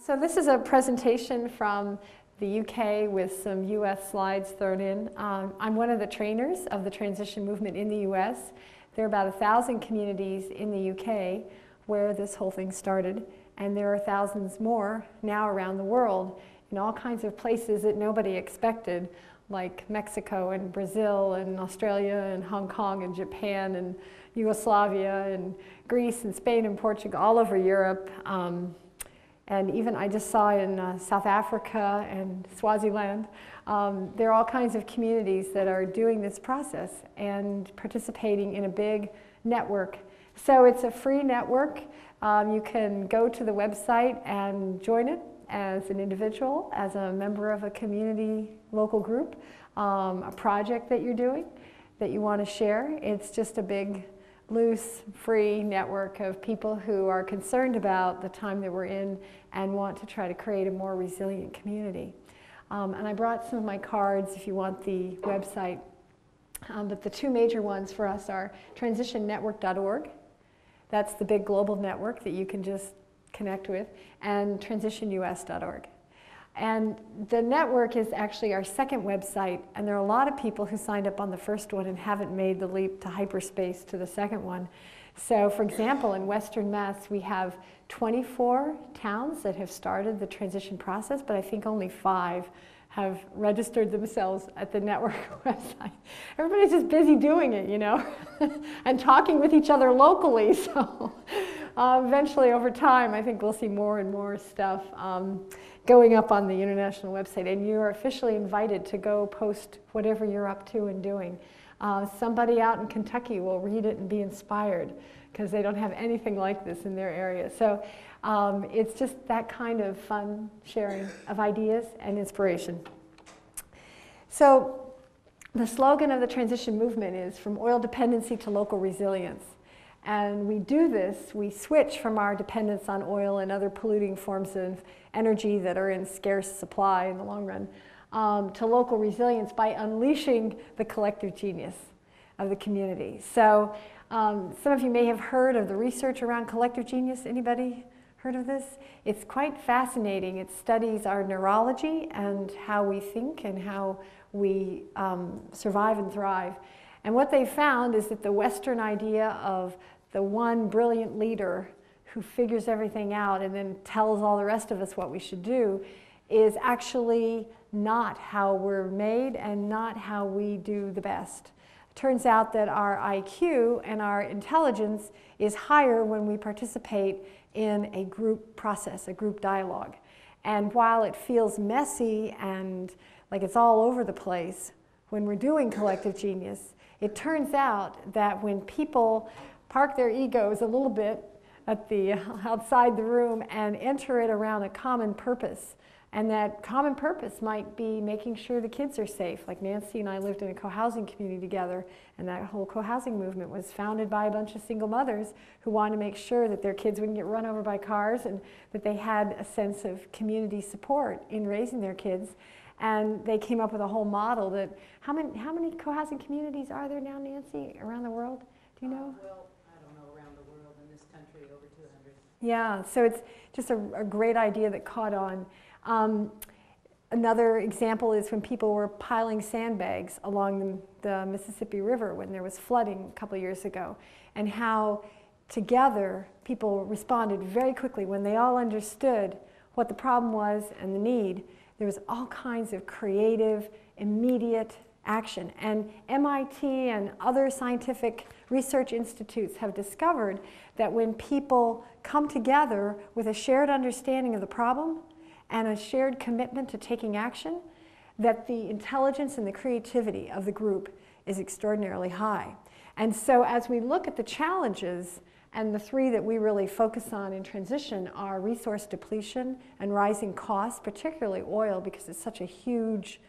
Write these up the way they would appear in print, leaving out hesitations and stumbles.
So this is a presentation from the UK with some US slides thrown in. I'm one of the trainers of the transition movement in the US. There are about 1,000 communities in the UK where this whole thing started, and there are thousands more now around the world in all kinds of places that nobody expected, like Mexico and Brazil and Australia and Hong Kong and Japan and Yugoslavia and Greece and Spain and Portugal, all over Europe. And even I just saw in South Africa and Swaziland, there are all kinds of communities that are doing this process and participating in a big network. So it's a free network. You can go to the website and join it as an individual, as a member of a community local group, a project that you're doing that you want to share. It's just a big, loose, free network of people who are concerned about the time that we're in and want to try to create a more resilient community. And I brought some of my cards if you want the website. But the two major ones for us are transitionnetwork.org. That's the big global network that you can just connect with, and transitionus.org. And the network is actually our second website, and there are a lot of people who signed up on the first one and haven't made the leap to hyperspace to the second one. So for example, in Western Mass, we have 24 towns that have started the transition process, but I think only 5 have registered themselves at the network website. Everybody's just busy doing it, you know, and talking with each other locally. So eventually, over time, I think we'll see more and more stuff going up on the international website. And you're officially invited to go post whatever you're up to and doing. Somebody out in Kentucky will read it and be inspired because they don't have anything like this in their area. So it's just that kind of fun sharing of ideas and inspiration. So the slogan of the transition movement is from oil dependency to local resilience. And we do this, we switch from our dependence on oil and other polluting forms of energy that are in scarce supply in the long run, to local resilience by unleashing the collective genius of the community. So some of you may have heard of the research around collective genius. Anybody heard of this? It's quite fascinating. It studies our neurology and how we think and how we survive and thrive. And what they found is that the Western idea of the one brilliant leader who figures everything out and then tells all the rest of us what we should do is actually not how we're made and not how we do the best. It turns out that our IQ and our intelligence is higher when we participate in a group process, a group dialogue. And while it feels messy and like it's all over the place when we're doing collective genius, it turns out that when people park their egos a little bit at the outside the room and enter it around a common purpose, and that common purpose might be making sure the kids are safe. Like Nancy and I lived in a co-housing community together, and that whole co-housing movement was founded by a bunch of single mothers who wanted to make sure that their kids wouldn't get run over by cars and that they had a sense of community support in raising their kids. And they came up with a whole model that, how many co-housing communities are there now, Nancy, around the world? Do you know? Well, I don't know, around the world, in this country, over 200. Yeah, so it's just a great idea that caught on. Another example is when people were piling sandbags along the Mississippi River when there was flooding a couple of years ago, and how together people responded very quickly when they all understood what the problem was and the need. There was all kinds of creative, immediate action. And MIT and other scientific research institutes have discovered that when people come together with a shared understanding of the problem and a shared commitment to taking action, that the intelligence and the creativity of the group is extraordinarily high. And so as we look at the challenges, and the 3 that we really focus on in transition are resource depletion and rising costs, particularly oil, because it's such a huge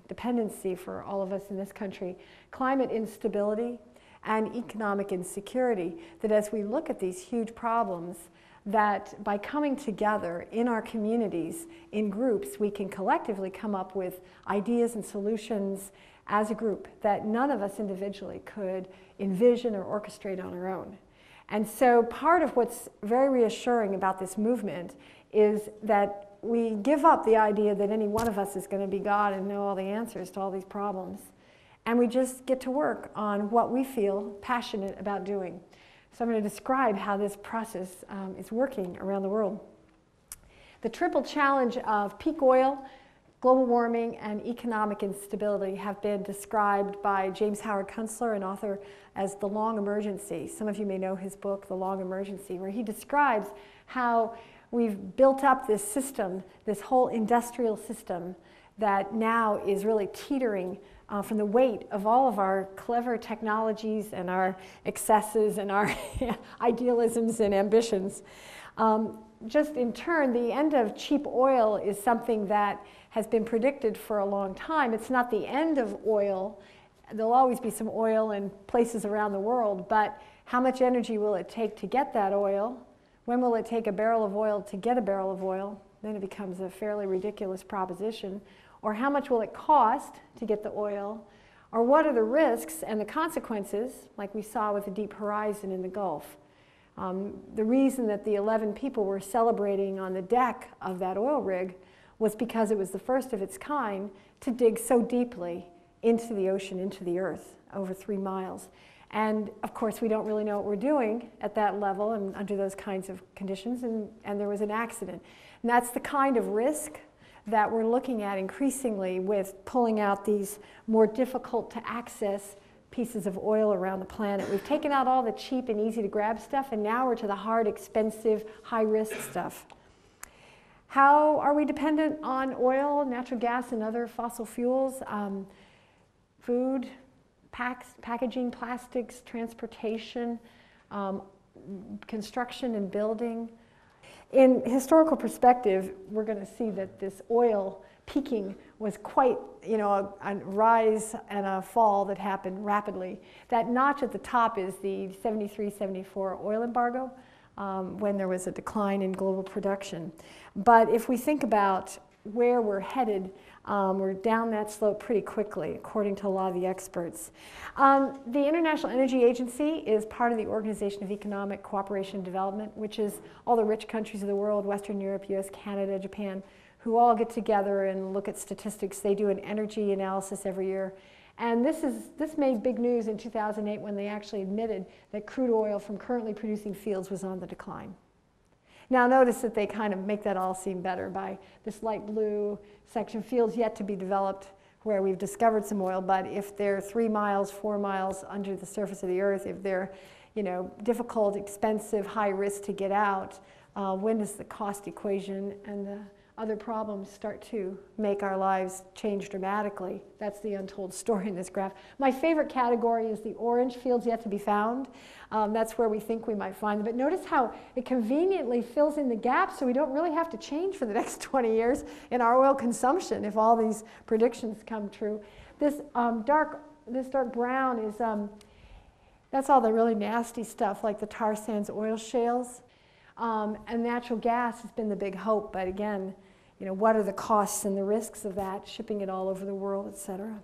dependency for all of us in this country, climate instability, and economic insecurity, that as we look at these huge problems, that by coming together in our communities, in groups, we can collectively come up with ideas and solutions as a group that none of us individually could envision or orchestrate on our own. And so part of what's very reassuring about this movement is that we give up the idea that any one of us is going to be God and know all the answers to all these problems. And we just get to work on what we feel passionate about doing. So I'm going to describe how this process is working around the world. The triple challenge of peak oil, global warming, and economic instability have been described by James Howard Kunstler, an author, as the long emergency. Some of you may know his book, The Long Emergency, where he describes how we've built up this system, this whole industrial system that now is really teetering from the weight of all of our clever technologies and our excesses and our idealisms and ambitions. Just in turn, the end of cheap oil is something that has been predicted for a long time. It's not the end of oil. There'll always be some oil in places around the world, but how much energy will it take to get that oil? When will it take a barrel of oil to get a barrel of oil? Then it becomes a fairly ridiculous proposition. Or how much will it cost to get the oil? Or what are the risks and the consequences, like we saw with the Deep Horizon in the Gulf? The reason that the 11 people were celebrating on the deck of that oil rig was because it was the first of its kind to dig so deeply into the ocean, into the earth, over 3 miles. And of course, we don't really know what we're doing at that level and under those kinds of conditions, and there was an accident. And that's the kind of risk that we're looking at increasingly with pulling out these more difficult to access pieces of oil around the planet. We've taken out all the cheap and easy to grab stuff, and now we're to the hard, expensive, high risk stuff. How are we dependent on oil, natural gas, and other fossil fuels? Food, packaging, plastics, transportation, construction and building. In historical perspective, we're going to see that this oil peaking was quite, a rise and a fall that happened rapidly. That notch at the top is the 73-74 oil embargo, when there was a decline in global production. But if we think about where we're headed, we're down that slope pretty quickly, according to a lot of the experts. The International Energy Agency is part of the Organization of Economic Cooperation and Development, which is all the rich countries of the world, Western Europe, US, Canada, Japan, who all get together and look at statistics. They do an energy analysis every year. And this made big news in 2008 when they actually admitted that crude oil from currently producing fields was on the decline. Now notice that they kind of make that all seem better by this light blue section, fields yet to be developed where we've discovered some oil, but if they're 3 miles, 4 miles under the surface of the earth, if they're difficult, expensive, high risk to get out, when does the cost equation and the other problems start to make our lives change dramatically? That's the untold story in this graph. My favorite category is the orange, fields yet to be found. That's where we think we might find them. But notice how it conveniently fills in the gaps so we don't really have to change for the next 20 years in our oil consumption if all these predictions come true. This dark brown is, that's all the really nasty stuff like the tar sands oil shales. And natural gas has been the big hope, but again, what are the costs and the risks of that, shipping it all over the world, et cetera.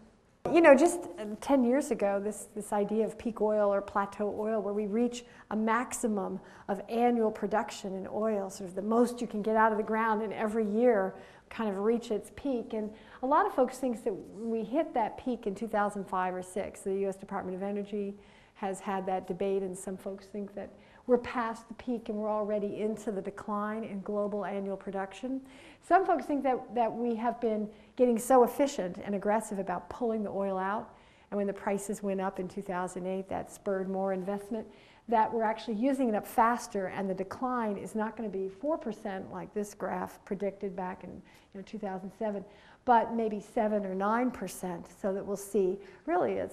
Just 10 years ago, this idea of peak oil or plateau oil, where we reach a maximum of annual production in oil, sort of the most you can get out of the ground, and every year kind of reach its peak. And a lot of folks think that we hit that peak in 2005 or 6. The U.S. Department of Energy has had that debate, and some folks think that we're past the peak and we're already into the decline in global annual production. Some folks think that we have been getting so efficient and aggressive about pulling the oil out, and when the prices went up in 2008, that spurred more investment, that we're actually using it up faster, and the decline is not going to be 4% like this graph predicted back in 2007, but maybe 7 or 9%, so that we'll see really a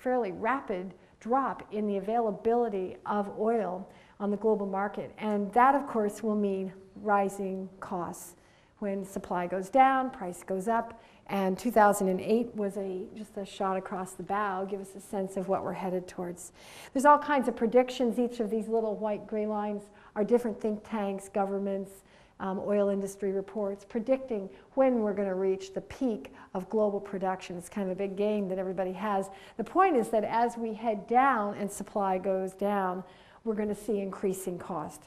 fairly rapid drop in the availability of oil on the global market. And that, of course, will mean rising costs. When supply goes down, price goes up, and 2008 was just a shot across the bow, give us a sense of what we're headed towards. There's all kinds of predictions. Each of these little white gray lines are different think tanks, governments, oil industry reports predicting when we're going to reach the peak of global production. It's kind of a big game that everybody has. The point is that as we head down and supply goes down, we're going to see increasing cost.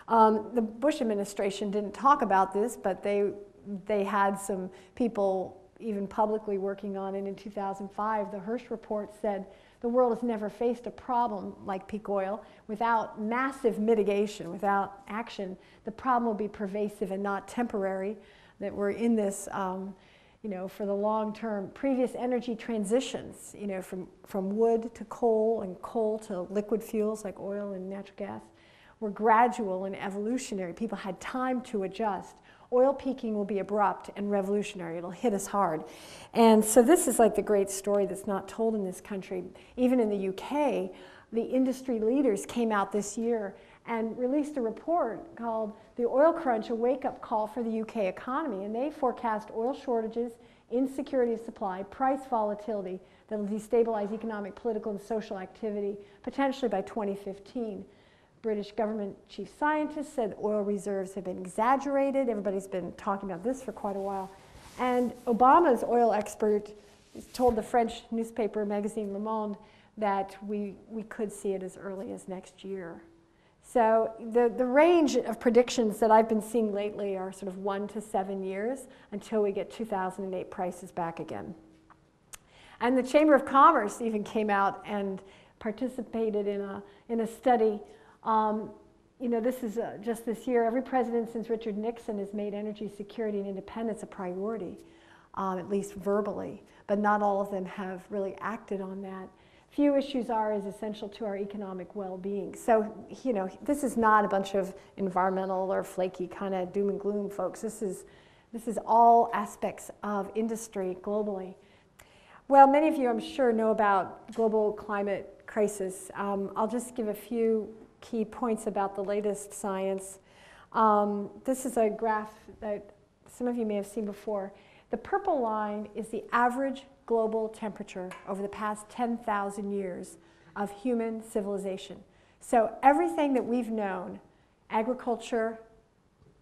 The Bush administration didn't talk about this, but they had some people even publicly working on it in 2005. The Hirsch report said the world has never faced a problem like peak oil without massive mitigation, without action. The problem will be pervasive and not temporary, that we're in this for the long term. Previous energy transitions, from wood to coal and coal to liquid fuels like oil and natural gas, were gradual and evolutionary. People had time to adjust. Oil peaking will be abrupt and revolutionary. It'll hit us hard. And so this is like the great story that's not told in this country. Even in the UK, the industry leaders came out this year and released a report called The Oil Crunch, a Wake-Up Call for the UK Economy. And they forecast oil shortages, insecurity of supply, price volatility that will destabilize economic, political, and social activity, potentially by 2015. British government chief scientist said oil reserves have been exaggerated. Everybody's been talking about this for quite a while. And Obama's oil expert told the French newspaper magazine Le Monde that we could see it as early as next year. So the range of predictions that I've been seeing lately are sort of 1 to 7 years until we get 2008 prices back again. And the Chamber of Commerce even came out and participated in a study. This is just this year. Every president since Richard Nixon has made energy security and independence a priority, at least verbally, but not all of them have really acted on that. Few issues are as essential to our economic well-being. So, this is not a bunch of environmental or flaky kind of doom and gloom, folks. This is all aspects of industry globally. Well, many of you, I'm sure, know about global climate crisis. I'll just give a few key points about the latest science. This is a graph that some of you may have seen before. The purple line is the average global temperature over the past 10,000 years of human civilization. So everything that we've known, agriculture,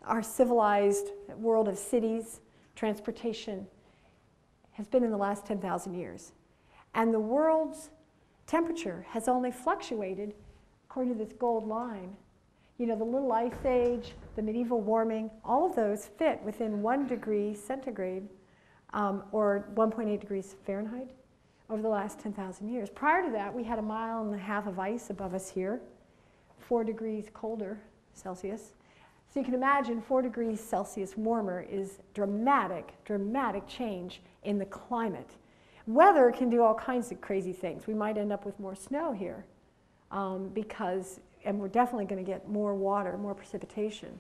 our civilized world of cities, transportation, has been in the last 10,000 years. And the world's temperature has only fluctuated according to this gold line. The little ice age, the medieval warming, all of those fit within 1 degree centigrade or 1.8 degrees Fahrenheit over the last 10,000 years. Prior to that, we had 1.5 miles of ice above us here, 4 degrees colder Celsius. So you can imagine 4 degrees Celsius warmer is dramatic change in the climate. Weather can do all kinds of crazy things. We might end up with more snow here and we're definitely going to get more water, more precipitation.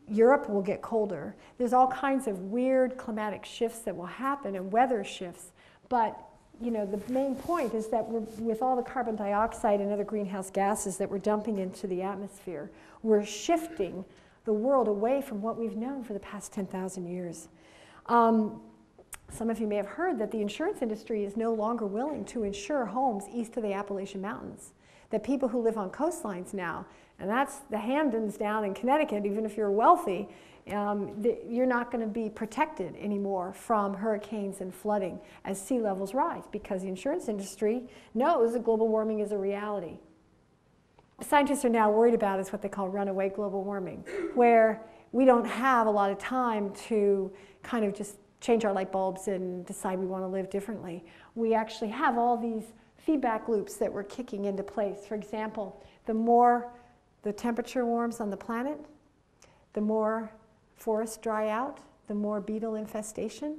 Europe will get colder. There's all kinds of weird climatic shifts that will happen and weather shifts. But the main point is that with all the carbon dioxide and other greenhouse gases that we're dumping into the atmosphere, we're shifting the world away from what we've known for the past 10,000 years. Some of you may have heard that the insurance industry is no longer willing to insure homes east of the Appalachian Mountains. That people who live on coastlines now, and that's the Hamptons down in Connecticut, even if you're wealthy, you're not going to be protected anymore from hurricanes and flooding as sea levels rise, because the insurance industry knows that global warming is a reality. Scientists are now worried about is what they call runaway global warming, where we don't have a lot of time to kind of just change our light bulbs and decide we want to live differently. We actually have all these feedback loops that we're kicking into place. For example, the more the temperature warms on the planet, the more forests dry out, the more beetle infestation.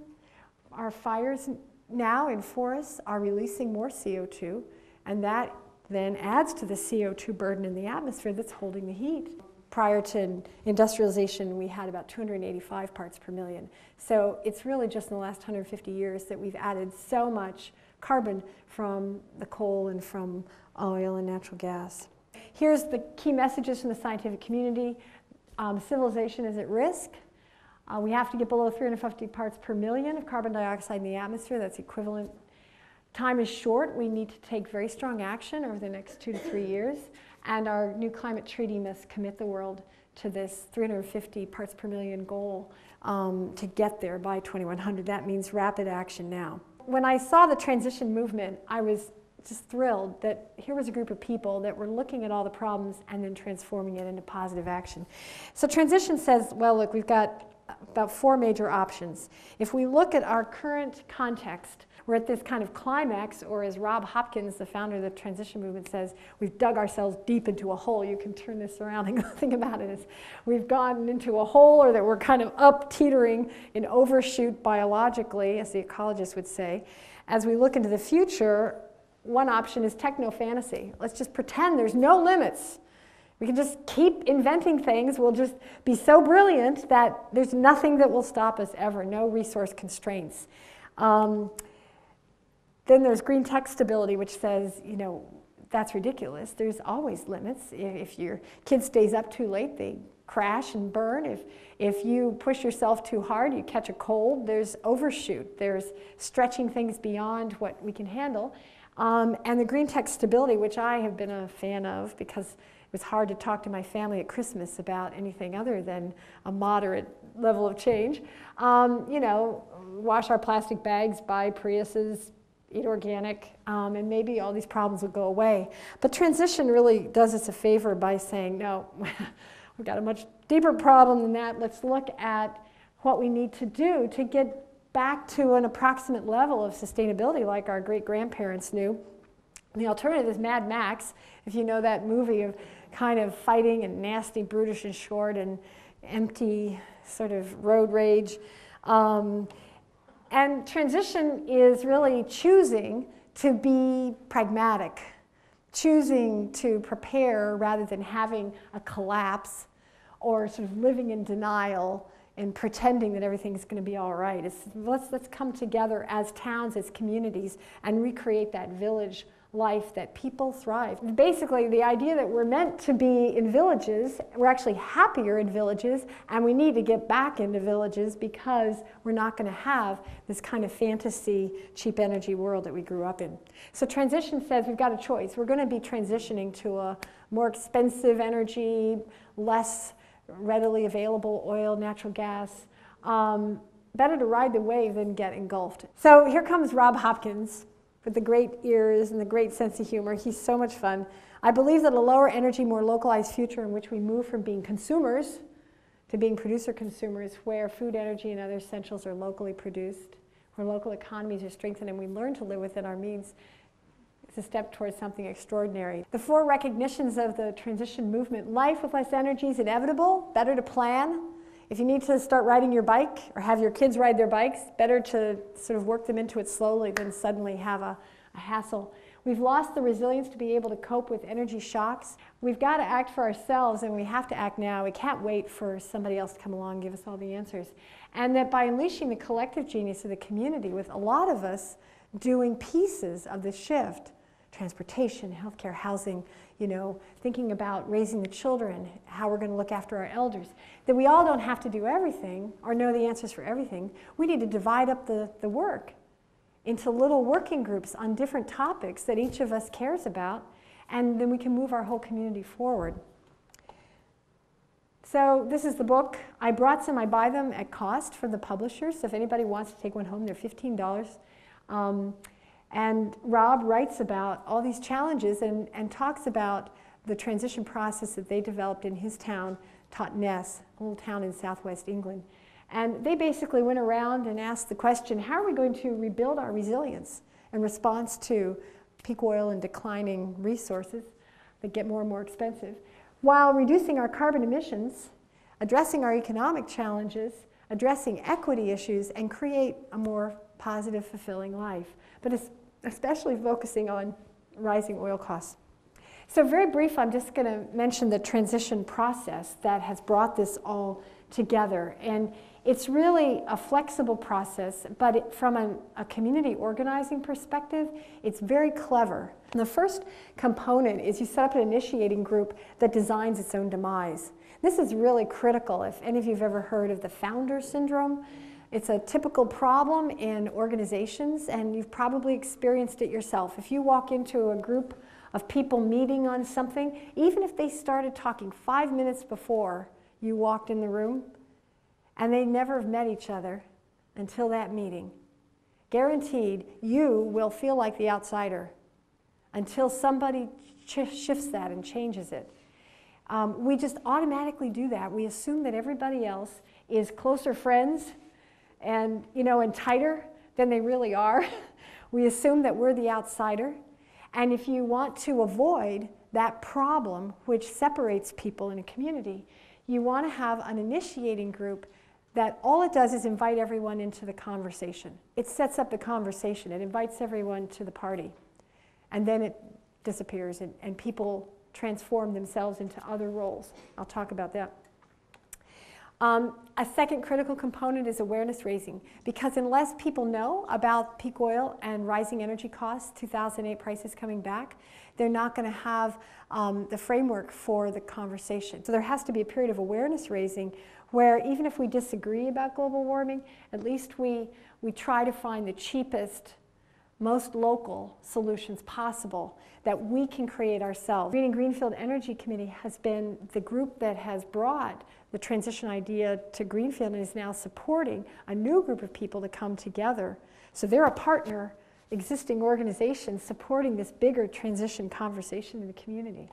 Our fires now in forests are releasing more CO2, and that then adds to the CO2 burden in the atmosphere that's holding the heat. Prior to industrialization, we had about 285 parts per million. So it's really just in the last 150 years that we've added so much carbon from the coal and from oil and natural gas. Here's the key messages from the scientific community. Civilization is at risk. We have to get below 350 parts per million of carbon dioxide in the atmosphere. That's equivalent. Time is short. We need to take very strong action over the next 2 to 3 years. And our new climate treaty must commit the world to this 350 parts per million goal to get there by 2100. That means rapid action now. When I saw the transition movement, I was just thrilled that here was a group of people that were looking at all the problems and then transforming it into positive action. So transition says, well, look, we've got about 4 major options. If we look at our current context, we're at this kind of climax, or as Rob Hopkins, the founder of the transition movement, says, we've dug ourselves deep into a hole. You can turn this around and think about it as we've gone into a hole, or that we're kind of up teetering in overshoot biologically, as the ecologists would say. As we look into the future, one option is techno-fantasy. Let's just pretend there's no limits. We can just keep inventing things. We'll just be so brilliant that there's nothing that will stop us ever, no resource constraints. Then there's green tech stability, which says, you know, that's ridiculous. There's always limits. If your kid stays up too late, they crash and burn. If you push yourself too hard, you catch a cold. There's overshoot. There's stretching things beyond what we can handle. And the green tech stability, which I have been a fan of because it was hard to talk to my family at Christmas about anything other than a moderate level of change. You know, wash our plastic bags, buy Priuses, eat organic, and maybe all these problems will go away. But transition really does us a favor by saying, no, we've got a much deeper problem than that. Let's look at what we need to do to get back to an approximate level of sustainability like our great-grandparents knew. The alternative is Mad Max, if you know that movie of kind of fighting and nasty, brutish and short and empty sort of road rage. And transition is really choosing to be pragmatic, choosing to prepare rather than having a collapse or sort of living in denial and pretending that everything's going to be all right. Let's come together as towns, as communities, and recreate that village life that people thrive. Basically, the idea that we're meant to be in villages, we're actually happier in villages, and we need to get back into villages because we're not going to have this kind of fantasy, cheap energy world that we grew up in. So transition says we've got a choice. We're going to be transitioning to a more expensive energy, less readily available oil, natural gas. Better to ride the wave than get engulfed. So here comes Rob Hopkins with the great ears and the great sense of humor. He's so much fun. I believe that a lower energy, more localized future in which we move from being consumers to being producer-consumers, where food, energy, and other essentials are locally produced, where local economies are strengthened and we learn to live within our means, is a step towards something extraordinary. The 4 recognitions of the transition movement: life with less energy is inevitable, better to plan. If you need to start riding your bike or have your kids ride their bikes, better to sort of work them into it slowly than suddenly have a hassle. We've lost the resilience to be able to cope with energy shocks. We've got to act for ourselves, and we have to act now. We can't wait for somebody else to come along and give us all the answers. And that by unleashing the collective genius of the community, with a lot of us doing pieces of the shift, transportation, healthcare, housing, you know, thinking about raising the children, how we're going to look after our elders, that we all don't have to do everything or know the answers for everything. We need to divide up the work into little working groups on different topics that each of us cares about, and then we can move our whole community forward. So this is the book. I brought some. I buy them at cost from the publishers, so if anybody wants to take one home, they're $15. And Rob writes about all these challenges and talks about the transition process that they developed in his town, Totnes, a little town in southwest England. And they basically went around and asked the question, how are we going to rebuild our resilience in response to peak oil and declining resources that get more and more expensive, while reducing our carbon emissions, addressing our economic challenges, addressing equity issues, and create a more positive, fulfilling life, but especially focusing on rising oil costs. So very brief, I'm just going to mention the transition process that has brought this all together. And it's really a flexible process, but from a community organizing perspective, it's very clever. And the first component is you set up an initiating group that designs its own demise. This is really critical. If any of you have ever heard of the founder syndrome, it's a typical problem in organizations, and you've probably experienced it yourself. If you walk into a group of people meeting on something, even if they started talking 5 minutes before you walked in the room, and they never have met each other until that meeting, guaranteed you will feel like the outsider. until somebody shifts that and changes it. We just automatically do that. We assume that everybody else is closer friends and, and tighter than they really are. We assume that we're the outsider. And if you want to avoid that problem which separates people in a community, you want to have an initiating group that all it does is invite everyone into the conversation. It sets up the conversation. It invites everyone to the party. And then it disappears, and people transform themselves into other roles. I'll talk about that. A second critical component is awareness raising, because unless people know about peak oil and rising energy costs, 2008 prices coming back, they're not going to have the framework for the conversation. So there has to be a period of awareness raising where even if we disagree about global warming, at least we try to find the cheapest, most local solutions possible that we can create ourselves. Green and Greenfield Energy Committee has been the group that has brought the transition idea to Greenfield and is now supporting a new group of people to come together. So they're a partner, existing organization supporting this bigger transition conversation in the community.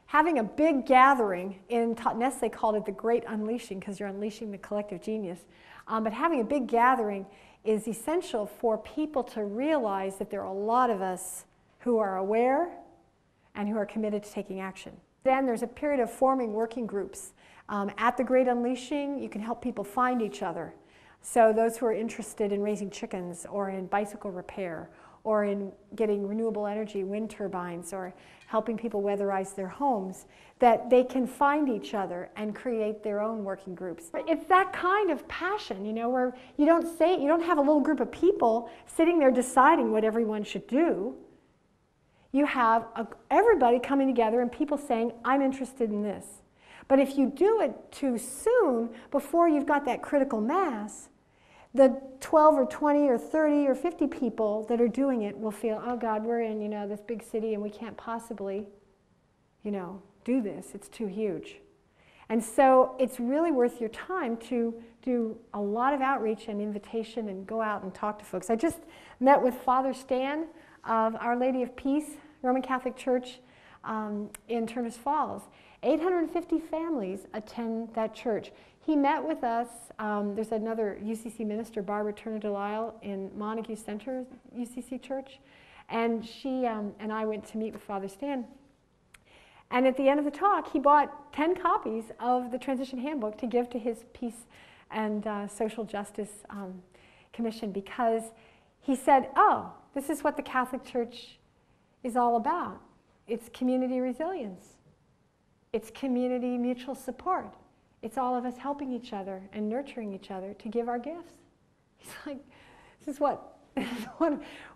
Having a big gathering, Nestle called it the Great Unleashing because you're unleashing the collective genius, but having a big gathering is essential for people to realize that there are a lot of us who are aware and who are committed to taking action. Then there's a period of forming working groups. At the Great Unleashing, you can help people find each other. So those who are interested in raising chickens or in bicycle repair or in getting renewable energy, wind turbines, or helping people weatherize their homes, that they can find each other and create their own working groups. It's that kind of passion, where you don't have a little group of people sitting there deciding what everyone should do. You have everybody coming together and people saying, I'm interested in this. But if you do it too soon, before you've got that critical mass, the 12 or 20 or 30 or 50 people that are doing it will feel, oh God, we're in this big city and we can't possibly do this. It's too huge. And so it's really worth your time to do a lot of outreach and invitation and go out and talk to folks. I just met with Father Stan of Our Lady of Peace, Roman Catholic Church in Turners Falls. 850 families attend that church. He met with us. There's another UCC minister, Barbara Turner Delisle, in Montague Center UCC Church. And she and I went to meet with Father Stan. And at the end of the talk, he bought 10 copies of the Transition Handbook to give to his Peace and Social Justice Commission, because he said, oh, this is what the Catholic Church is all about. It's community resilience. It's community mutual support. It's all of us helping each other and nurturing each other to give our gifts. He's like, this is what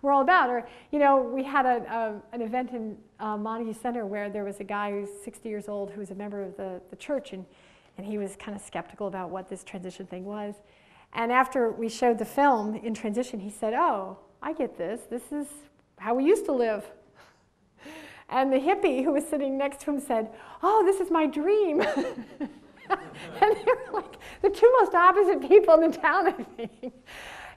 we're all about. Or, we had an event in Montague Center where there was a guy who's 60 years old who was a member of the church, and he was kind of skeptical about what this transition thing was. And after we showed the film in transition, he said, oh, I get this. This is how we used to live. And the hippie who was sitting next to him said, oh, this is my dream. And they were like the two most opposite people in the town, I think.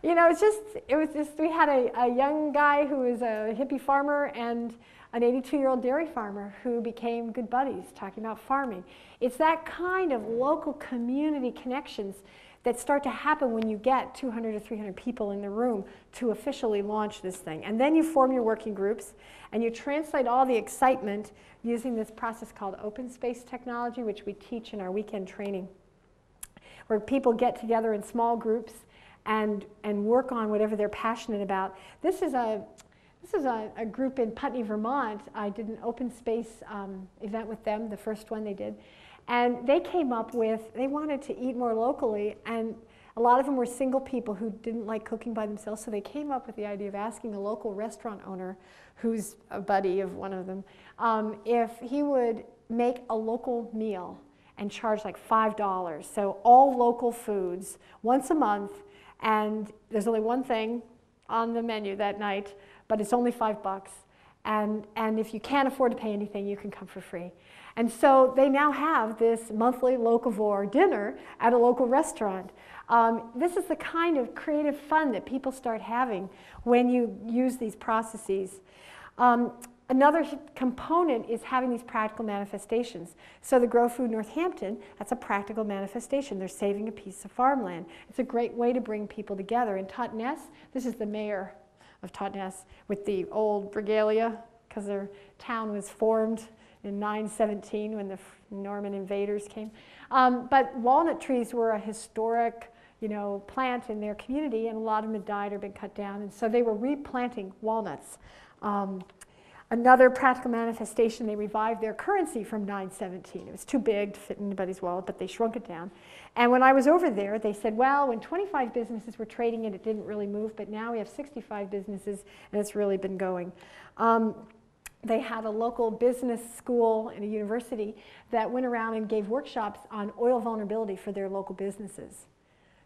We had a young guy who was a hippie farmer and an 82-year-old dairy farmer who became good buddies talking about farming. It's that kind of local community connections that start to happen when you get 200 or 300 people in the room to officially launch this thing. And then you form your working groups and you translate all the excitement using this process called open space technology, which we teach in our weekend training, where people get together in small groups and work on whatever they're passionate about. This is a group in Putney, Vermont. I did an open space event with them, the first one they did. And they came up with, they wanted to eat more locally, and a lot of them were single people who didn't like cooking by themselves, so they came up with the idea of asking a local restaurant owner, who's a buddy of one of them, if he would make a local meal and charge like $5. So all local foods once a month, and there's only one thing on the menu that night, but it's only $5. And if you can't afford to pay anything, you can come for free. And so they now have this monthly locavore dinner at a local restaurant. This is the kind of creative fun that people start having when you use these processes. Another component is having these practical manifestations. So the Grow Food Northampton, that's a practical manifestation. They're saving a piece of farmland. It's a great way to bring people together. In Totnes, this is the mayor of Totnes with the old regalia, because their town was formed in 917 when the Norman invaders came. But walnut trees were a historic, plant in their community, and a lot of them had died or been cut down, and so they were replanting walnuts. Another practical manifestation, they revived their currency from 917. It was too big to fit in anybody's wallet, but they shrunk it down. And when I was over there, they said, well, when 25 businesses were trading it didn't really move, but now we have 65 businesses, and it's really been going. They had a local business school and a university that went around and gave workshops on oil vulnerability for their local businesses.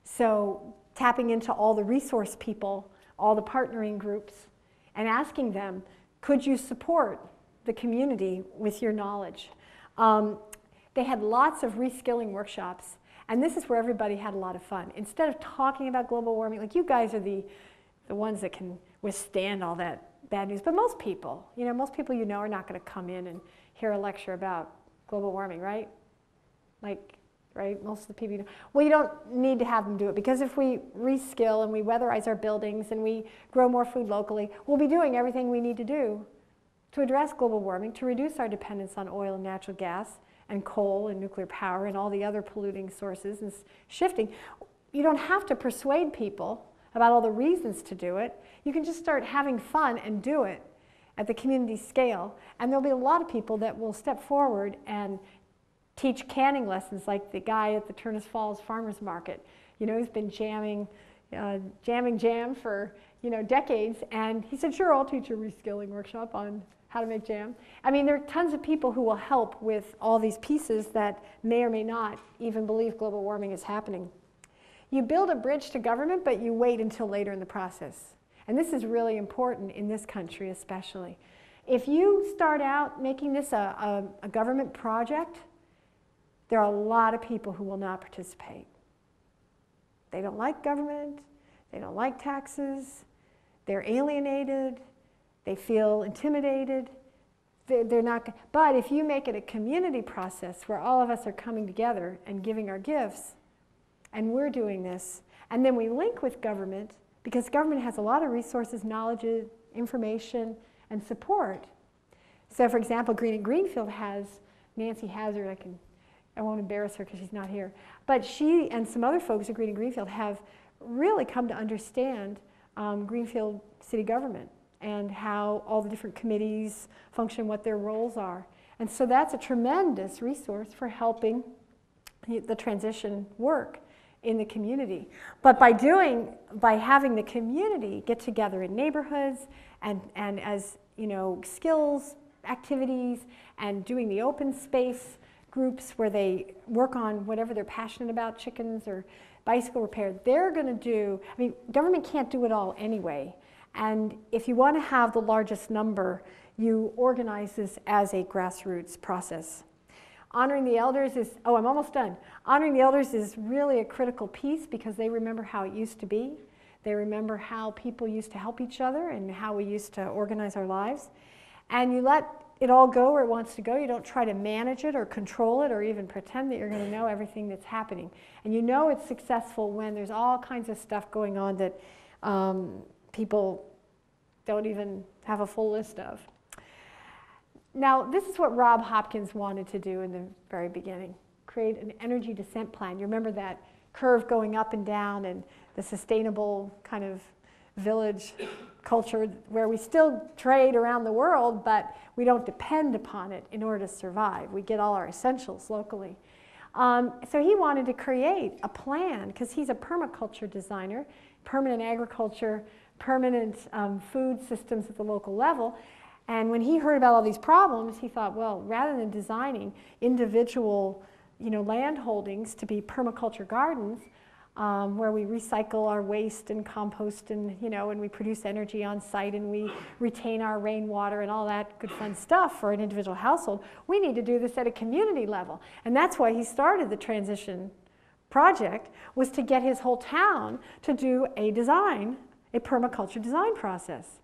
So tapping into all the resource people, all the partnering groups, and asking them, could you support the community with your knowledge? They had lots of reskilling workshops, and this is where everybody had a lot of fun. Instead of talking about global warming, like you guys are the ones that can withstand all that bad news, but most people are not going to come in and hear a lecture about global warming, right? Right? Most of the people, well, you don't need to have them do it, because if we reskill and we weatherize our buildings and we grow more food locally, we'll be doing everything we need to do to address global warming, to reduce our dependence on oil and natural gas and coal and nuclear power and all the other polluting sources and shifting. You don't have to persuade people about all the reasons to do it. You can just start having fun and do it at the community scale, and there'll be a lot of people that will step forward and teach canning lessons, like the guy at the Turnus Falls Farmers Market. He's been jamming jam for decades, and he said, sure, I'll teach a reskilling workshop on how to make jam. I mean, there are tons of people who will help with all these pieces that may or may not even believe global warming is happening. You build a bridge to government, but you wait until later in the process. And this is really important in this country especially. If you start out making this a government project, there are a lot of people who will not participate. They don't like government, they don't like taxes, they're alienated, they feel intimidated. They're not. But if you make it a community process where all of us are coming together and giving our gifts, and we're doing this, and then we link with government, because government has a lot of resources, knowledge, information, and support. So for example, Green and Greenfield has Nancy Hazard, I won't embarrass her because she's not here, but she and some other folks at Green and Greenfield have really come to understand Greenfield city government and how all the different committees function, what their roles are. And so that's a tremendous resource for helping the transition work in the community. But by having the community get together in neighborhoods and as skills activities and doing the open space groups where they work on whatever they're passionate about, chickens or bicycle repair, they're going to do, government can't do it all anyway. And if you want to have the largest number, you organize this as a grassroots process. Honoring the elders is, I'm almost done. Honoring the elders is really a critical piece because they remember how it used to be. They remember how people used to help each other and how we used to organize our lives. And you let it all go where it wants to go. You don't try to manage it or control it or even pretend that you're going to know everything that's happening. And you know it's successful when there's all kinds of stuff going on that people don't even have a full list of. Now, this is what Rob Hopkins wanted to do in the very beginning, create an energy descent plan. You remember that curve going up and down and the sustainable kind of village culture where we still trade around the world, but we don't depend upon it in order to survive. We get all our essentials locally. So he wanted to create a plan, because he's a permaculture designer, permanent agriculture, permanent food systems at the local level. And when he heard about all these problems, he thought, well, rather than designing individual land holdings to be permaculture gardens, where we recycle our waste and compost and we produce energy on site and we retain our rainwater and all that good fun stuff for an individual household, we need to do this at a community level. And that's why he started the Transition Project, was to get his whole town to do a permaculture design process.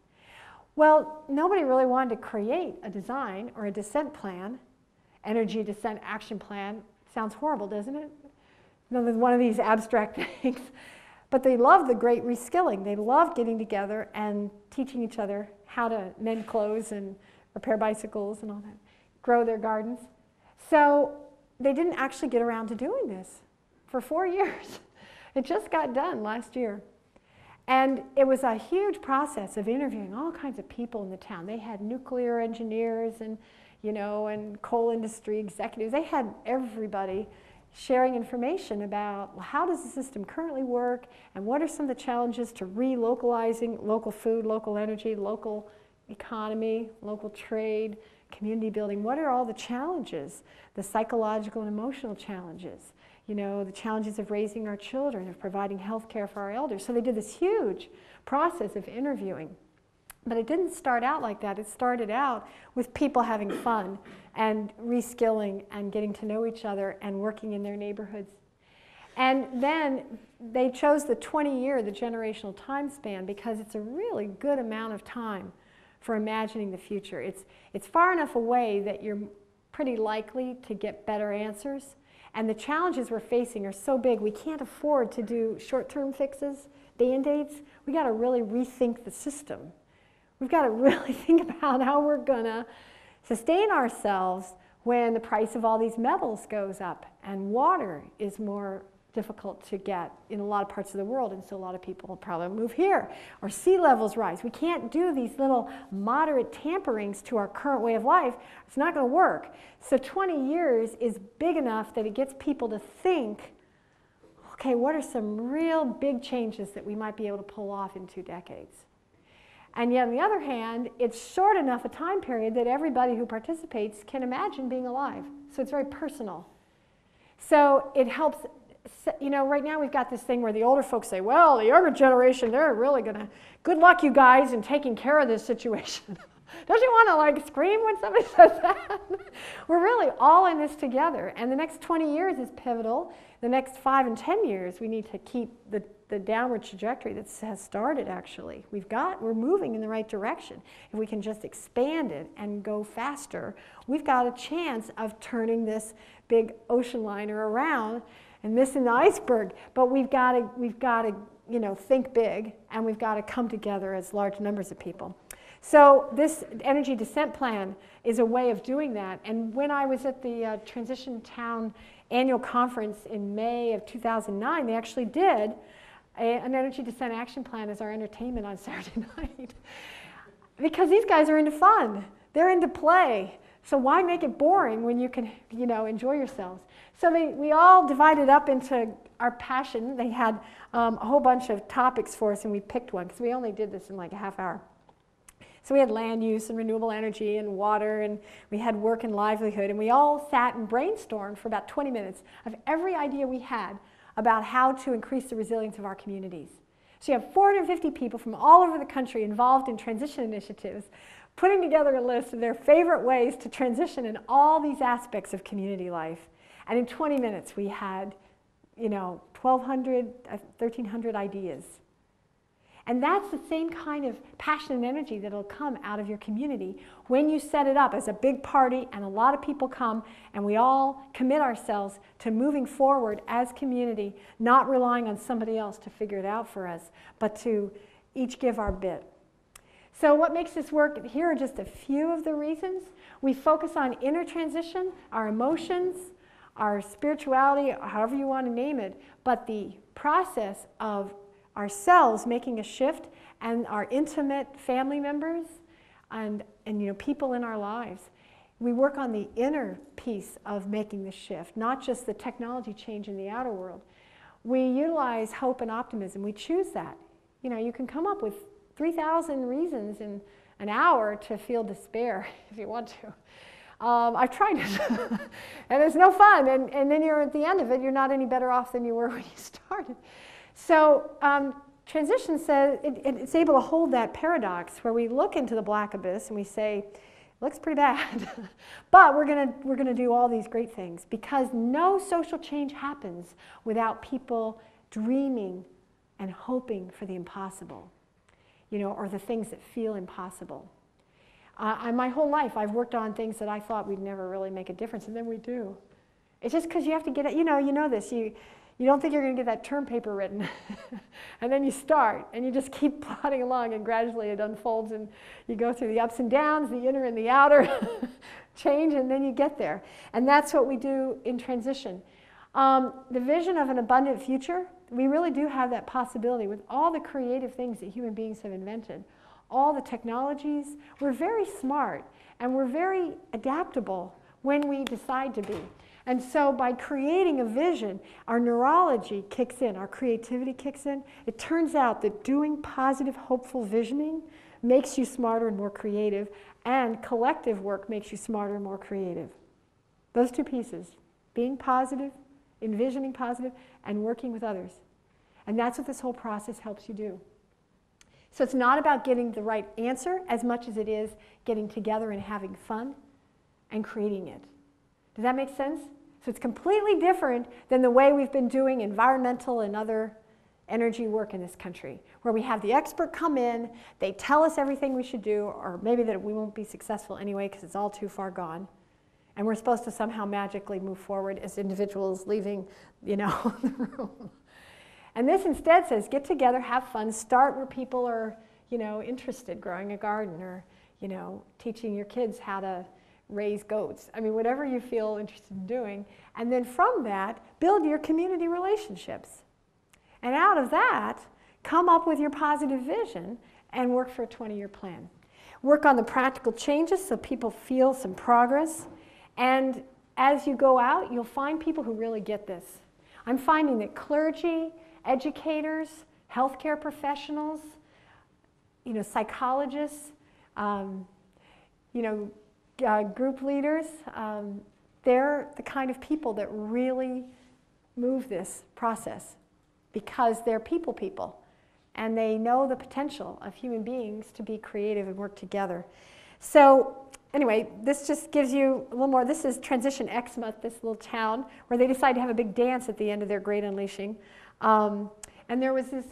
Well, nobody really wanted to create a design or a descent plan. Energy descent action plan sounds horrible, doesn't it? One of these abstract things. But they loved the great reskilling. They loved getting together and teaching each other how to mend clothes and repair bicycles and all that, grow their gardens. So they didn't actually get around to doing this for 4 years. It just got done last year. And it was a huge process of interviewing all kinds of people in the town. They had nuclear engineers and, and coal industry executives. They had everybody sharing information about how does the system currently work and what are some of the challenges to relocalizing local food, local energy, local economy, local trade, community building. What are all the challenges, the psychological and emotional challenges, the challenges of raising our children, of providing health care for our elders. So they did this huge process of interviewing. But it didn't start out like that. It started out with people having fun and reskilling and getting to know each other and working in their neighborhoods. And then they chose the 20-year, the generational time span, because it's a really good amount of time for imagining the future. It's far enough away that you're pretty likely to get better answers. And the challenges we're facing are so big, we can't afford to do short-term fixes, Band-Aids. We got to really rethink the system. We've got to really think about how we're going to sustain ourselves when the price of all these metals goes up and water is more difficult to get in a lot of parts of the world, and so a lot of people will probably move here, or sea levels rise. We can't do these little moderate tamperings to our current way of life. It's not going to work. So 20 years is big enough that it gets people to think, okay, what are some real big changes that we might be able to pull off in 2 decades? And yet, on the other hand, it's short enough a time period that everybody who participates can imagine being alive. So it's very personal. So it helps, right now we've got this thing where the older folks say, well, the younger generation, they're really going to, good luck you guys in taking care of this situation. Don't you want to scream when somebody says that? We're really all in this together. And the next 20 years is pivotal. The next 5 and 10 years, we need to keep the downward trajectory that has started, actually. We're moving in the right direction. If we can just expand it and go faster, we've got a chance of turning this big ocean liner around and missing the iceberg. But we've got to think big, and we've got to come together as large numbers of people. So this energy descent plan is a way of doing that. And when I was at the Transition Town annual conference in May of 2009, they actually did an energy descent action plan as our entertainment on Saturday night. Because these guys are into fun. They're into play. So why make it boring when you can, enjoy yourselves? So we all divided up into our passion. They had a whole bunch of topics for us, and we picked one, because we only did this in like a half hour. So we had land use and renewable energy and water, and we had work and livelihood, and we all sat and brainstormed for about 20 minutes of every idea we had about how to increase the resilience of our communities. So you have 450 people from all over the country involved in transition initiatives, putting together a list of their favorite ways to transition in all these aspects of community life. And in 20 minutes, we had, 1,200, 1,300 ideas. And that's the same kind of passion and energy that will come out of your community when you set it up as a big party and a lot of people come and we all commit ourselves to moving forward as community, not relying on somebody else to figure it out for us, but to each give our bit. So what makes this work? Here are just a few of the reasons. We focus on inner transition, our emotions, our spirituality, however you want to name it, but the process of ourselves making a shift and our intimate family members and people in our lives. We work on the inner piece of making the shift, not just the technology change in the outer world. We utilize hope and optimism. We choose that. You can come up with 3,000 reasons in an hour to feel despair if you want to. I've tried it, and it's no fun. And then you're at the end of it, you're not any better off than you were when you started. So transition says it's able to hold that paradox where we look into the black abyss and we say, it looks pretty bad, but we're gonna do all these great things, because no social change happens without people dreaming and hoping for the impossible. or the things that feel impossible. My whole life, I've worked on things that I thought we'd never really make a difference, and then we do. It's just because you have to get it, you know this, you don't think you're going to get that term paper written, and then you start, and you just keep plodding along, and gradually it unfolds, and you go through the ups and downs, the inner and the outer change, and then you get there. And that's what we do in transition. The vision of an abundant future, we really do have that possibility with all the creative things that human beings have invented, all the technologies. We're very smart, and we're very adaptable when we decide to be. And so by creating a vision, our neurology kicks in, our creativity kicks in. It turns out that doing positive, hopeful visioning makes you smarter and more creative, and collective work makes you smarter and more creative. Those two pieces, being positive, envisioning positive, and working with others. And that's what this whole process helps you do. So it's not about getting the right answer as much as it is getting together and having fun and creating it. Does that make sense? So it's completely different than the way we've been doing environmental and other energy work in this country, where we have the expert come in, they tell us everything we should do, or maybe that we won't be successful anyway because it's all too far gone. And we're supposed to somehow magically move forward as individuals leaving, the room. And this instead says, get together, have fun, start where people are, interested, growing a garden, or, teaching your kids how to raise goats. I mean, whatever you feel interested in doing. And then from that, build your community relationships. And out of that, come up with your positive vision and work for a 20-year plan. Work on the practical changes so people feel some progress. And as you go out, you'll find people who really get this. I'm finding that clergy, educators, healthcare professionals, psychologists, group leaders, they're the kind of people that really move this process because they're people, and they know the potential of human beings to be creative and work together. So anyway, this just gives you a little more. This is Transition Exmouth, this little town, where they decided to have a big dance at the end of their Great Unleashing. And there was this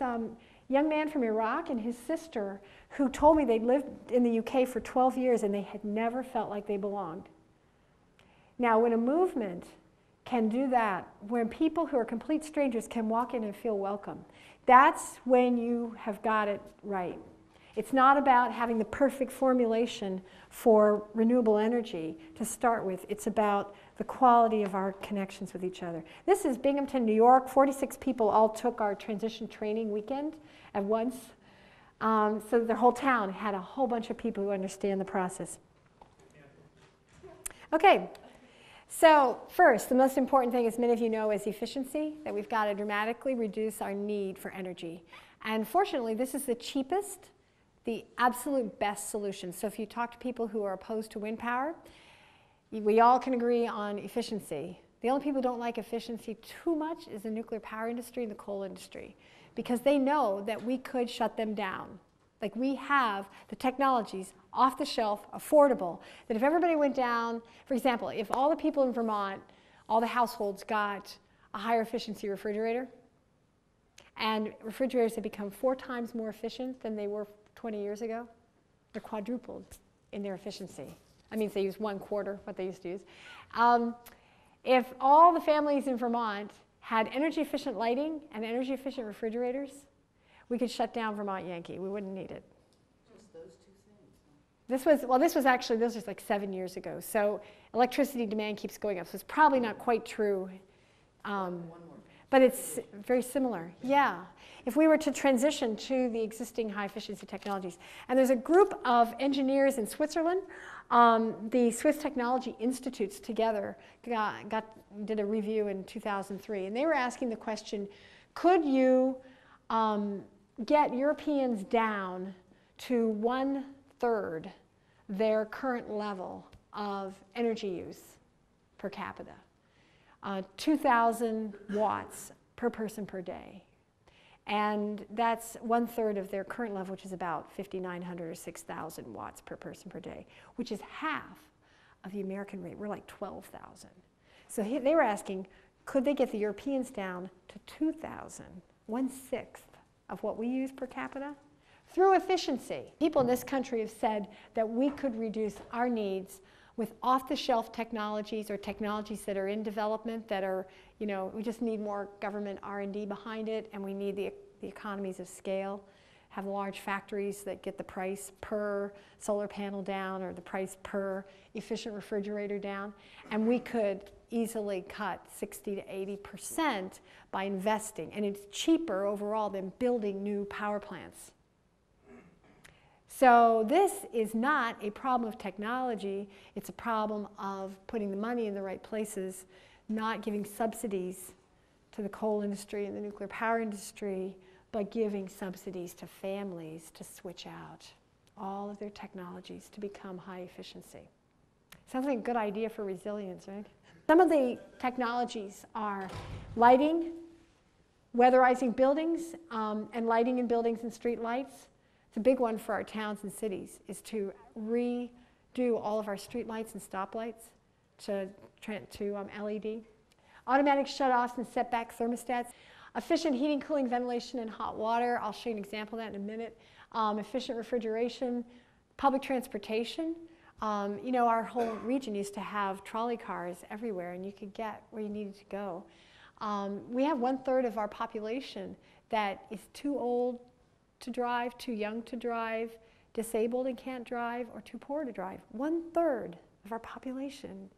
young man from Iraq and his sister who told me they'd lived in the UK for 12 years and they had never felt like they belonged. Now, when a movement can do that, when people who are complete strangers can walk in and feel welcome, that's when you have got it right. It's not about having the perfect formulation for renewable energy to start with. It's about the quality of our connections with each other. This is Binghamton, New York. 46 people all took our transition training weekend at once. So the whole town had a whole bunch of people who understand the process. Okay, so first, the most important thing, as many of you know, is efficiency, that we've got to dramatically reduce our need for energy. And fortunately, this is the cheapest, the absolute best solution. So if you talk to people who are opposed to wind power, we all can agree on efficiency. The only people who don't like efficiency too much is the nuclear power industry and the coal industry, because they know that we could shut them down. Like, we have the technologies off the shelf, affordable, that if everybody went down, for example, if all the people in Vermont, all the households got a higher efficiency refrigerator, and refrigerators have become 4 times more efficient than they were 20 years ago, they're quadrupled in their efficiency. That means they use 1/4 what they used to use. If all the families in Vermont had energy efficient lighting and energy efficient refrigerators, we could shut down Vermont Yankee. We wouldn't need it. Just those 2 things. This was like 7 years ago. So electricity demand keeps going up. So it's probably not quite true. But it's very similar. Yeah. If we were to transition to the existing high efficiency technologies. And there's a group of engineers in Switzerland. The Swiss Technology Institutes together did a review in 2003. And they were asking the question, could you get Europeans down to 1/3 their current level of energy use per capita? 2,000 watts per person per day. And that's 1/3 of their current level, which is about 5,900 or 6,000 watts per person per day, which is half of the American rate. We're like 12,000. So they were asking, could they get the Europeans down to 2,000, 1/6 of what we use per capita? through efficiency. People in this country have said that we could reduce our needs with off-the-shelf technologies or technologies that are in development that are, you know, we just need more government R&D behind it, and we need the economies of scale. Have large factories that get the price per solar panel down or the price per efficient refrigerator down. And we could easily cut 60 to 80% by investing. And it's cheaper overall than building new power plants. So this is not a problem of technology. It's a problem of putting the money in the right places, not giving subsidies to the coal industry and the nuclear power industry, but giving subsidies to families to switch out all of their technologies to become high efficiency. Sounds like a good idea for resilience, right? Some of the technologies are lighting, weatherizing buildings, and lighting in buildings and street lights. It's a big one for our towns and cities, is to redo all of our street lights and stoplights to LED. Automatic shutoffs and setback thermostats. Efficient heating, cooling, ventilation, and hot water. I'll show you an example of that in a minute. Efficient refrigeration, public transportation. You know, our whole region used to have trolley cars everywhere, and you could get where you needed to go. We have 1/3 of our population that is too old to drive, too young to drive, disabled and can't drive, or too poor to drive. 1/3 of our population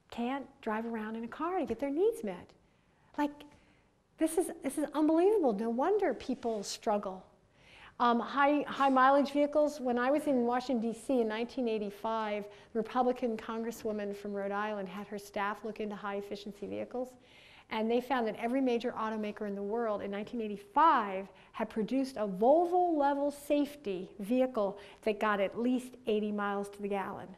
can't drive around in a car to get their needs met. Like, this is unbelievable. No wonder people struggle. High mileage vehicles. When I was in Washington, D.C. in 1985, the Republican congresswoman from Rhode Island had her staff look into high efficiency vehicles. And they found that every major automaker in the world in 1985 had produced a Volvo level safety vehicle that got at least 80 miles to the gallon.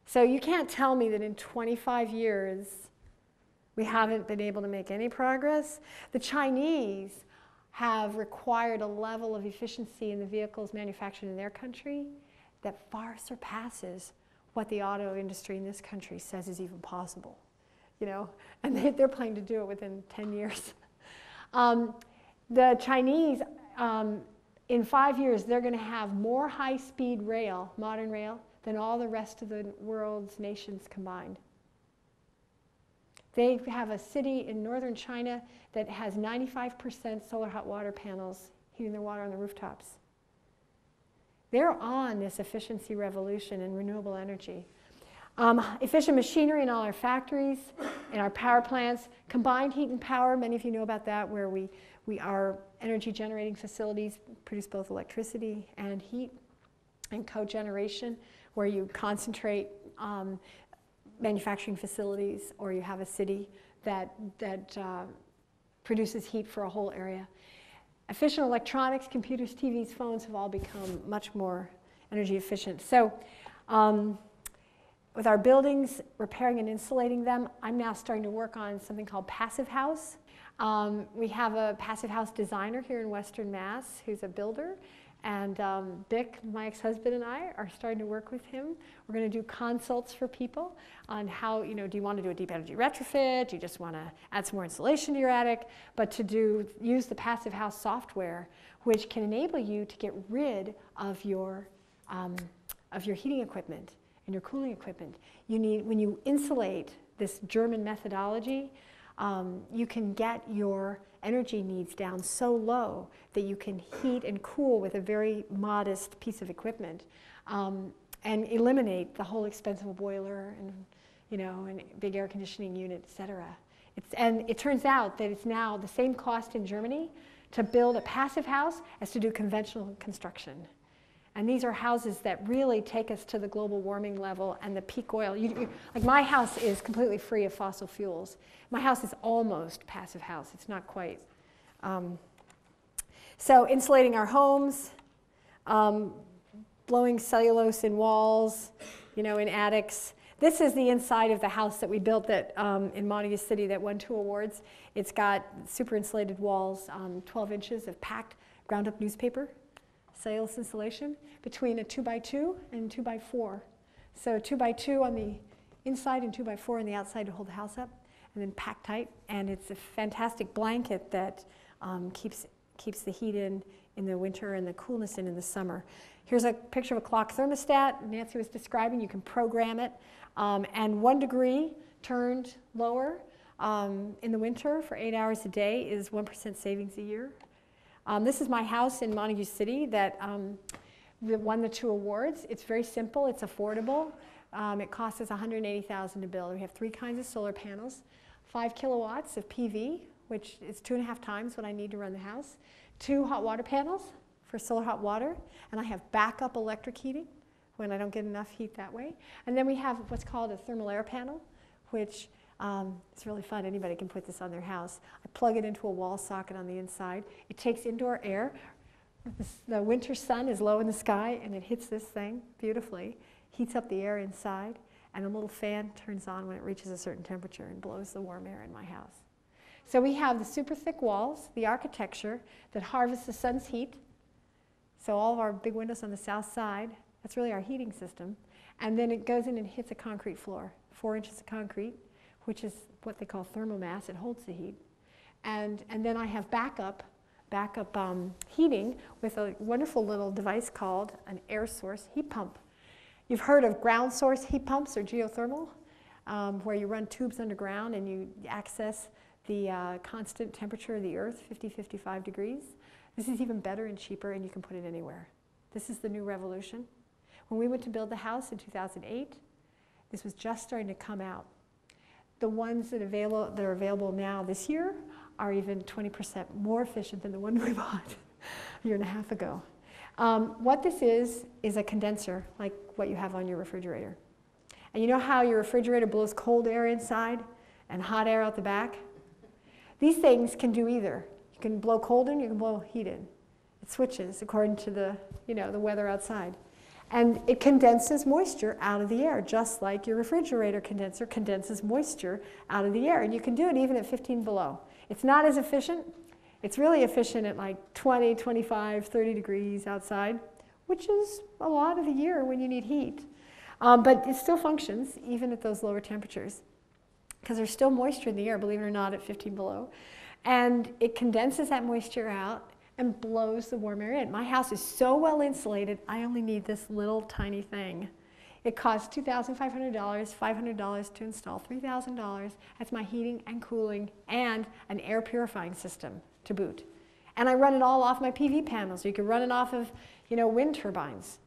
So you can't tell me that in 25 years, we haven't been able to make any progress. The Chinese have required a level of efficiency in the vehicles manufactured in their country that far surpasses what the auto industry in this country says is even possible. You know, and they're planning to do it within 10 years. The Chinese, in 5 years, they're going to have more high-speed rail, modern rail, than all the rest of the world's nations combined. They have a city in northern China that has 95% solar hot water panels heating their water on the rooftops. They're on this efficiency revolution in renewable energy. Efficient machinery in all our factories, in our power plants, combined heat and power, many of you know about that, where our energy generating facilities produce both electricity and heat, and cogeneration, where you concentrate manufacturing facilities, or you have a city that produces heat for a whole area. Efficient electronics, computers, TVs, phones have all become much more energy efficient. So with our buildings, repairing and insulating them, I'm now starting to work on something called Passive House. We have a Passive House designer here in Western Mass who's a builder. And Bick, my ex-husband, and I are starting to work with him. We're going to do consults for people on how, you know, do you want to do a deep energy retrofit? Do you just want to add some more insulation to your attic? But to use the Passive House software, which can enable you to get rid of your heating equipment and your cooling equipment. You need, when you insulate this German methodology, you can get your energy needs down so low that you can heat and cool with a very modest piece of equipment, and eliminate the whole expense of a boiler and, you know, and big air conditioning unit, et cetera. And it turns out that it's now the same cost in Germany to build a passive house as to do conventional construction. And these are houses that really take us to the global warming level and the peak oil. Like my house is completely free of fossil fuels. My house is almost passive house. It's not quite. So insulating our homes, blowing cellulose in walls, you know, in attics. This is the inside of the house that we built that, in Montague City that won 2 awards. It's got super insulated walls, 12 inches of packed ground up newspaper. Cellulose insulation between a 2x2 and 2x4. So 2x2 on the inside and 2x4 on the outside to hold the house up, and then packed tight. And it's a fantastic blanket that keeps the heat in in the winter and the coolness in the summer. Here's a picture of a clock thermostat Nancy was describing. You can program it. And 1 degree turned lower in the winter for 8 hours a day is 1% savings a year. This is my house in Montague City that won the 2 awards. It's very simple. It's affordable. It costs us $180,000 to build. We have 3 kinds of solar panels, 5 kilowatts of PV, which is 2.5 times what I need to run the house, 2 hot water panels for solar hot water, and I have backup electric heating when I don't get enough heat that way. And then we have what's called a thermal air panel, which it's really fun. Anybody can put this on their house. I plug it into a wall socket on the inside. It takes indoor air. The winter sun is low in the sky, and it hits this thing beautifully, heats up the air inside, and a little fan turns on when it reaches a certain temperature and blows the warm air in my house. So we have the super thick walls, the architecture that harvests the sun's heat. So all of our big windows on the south side, that's really our heating system. And then it goes in and hits a concrete floor, 4 inches of concrete, which is what they call thermal mass. It holds the heat. And then I have backup heating with a wonderful little device called an air source heat pump. You've heard of ground source heat pumps or geothermal, where you run tubes underground and you access the constant temperature of the earth, 50, 55 degrees. This is even better and cheaper, and you can put it anywhere. This is the new revolution. When we went to build the house in 2008, this was just starting to come out. The ones that are available now this year are even 20% more efficient than the one we bought a year and a half ago. What this is a condenser, like what you have on your refrigerator. And you know how your refrigerator blows cold air inside and hot air out the back? These things can do either. You can blow cold in, you can blow heat in. It switches according to the weather outside. And it condenses moisture out of the air, just like your refrigerator condenser condenses moisture out of the air. And you can do it even at 15 below. It's not as efficient. It's really efficient at like 20, 25, 30 degrees outside, which is a lot of the year when you need heat. But it still functions even at those lower temperatures because there's still moisture in the air, believe it or not, at 15 below. And it condenses that moisture out and blows the warm air in. My house is so well insulated, I only need this little tiny thing. It costs $2,500, $500 to install, $3,000. That's my heating and cooling and an air purifying system to boot. And I run it all off my PV panels. You can run it off of, wind turbines.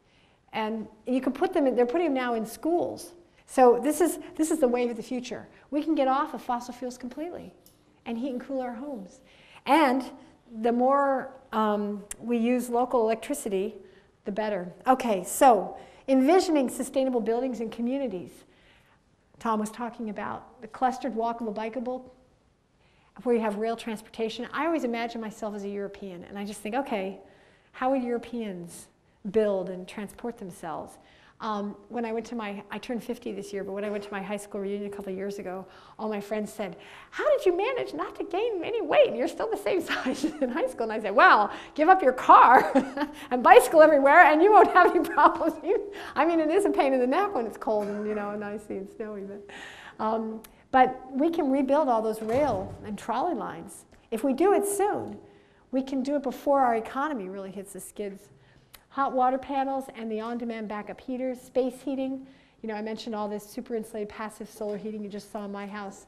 And you can put them in, they're putting them now in schools. So this is the wave of the future. We can get off of fossil fuels completely and heat and cool our homes. And the more we use local electricity, the better. Okay, so envisioning sustainable buildings and communities. Tom was talking about the clustered, walkable, bikeable, where you have rail transportation. I always imagine myself as a European, and I just think, okay, how would Europeans build and transport themselves? When I went to I turned 50 this year, but when I went to my high school reunion a couple of years ago, all my friends said, how did you manage not to gain any weight? You're still the same size in high school. And I said, well, give up your car and bicycle everywhere and you won't have any problems. I mean, it is a pain in the neck when it's cold and icy and snowy. But we can rebuild all those rail and trolley lines. If we do it soon, we can do it before our economy really hits the skids. Hot water panels and the on-demand backup heaters, space heating. I mentioned all this super insulated passive solar heating you just saw in my house,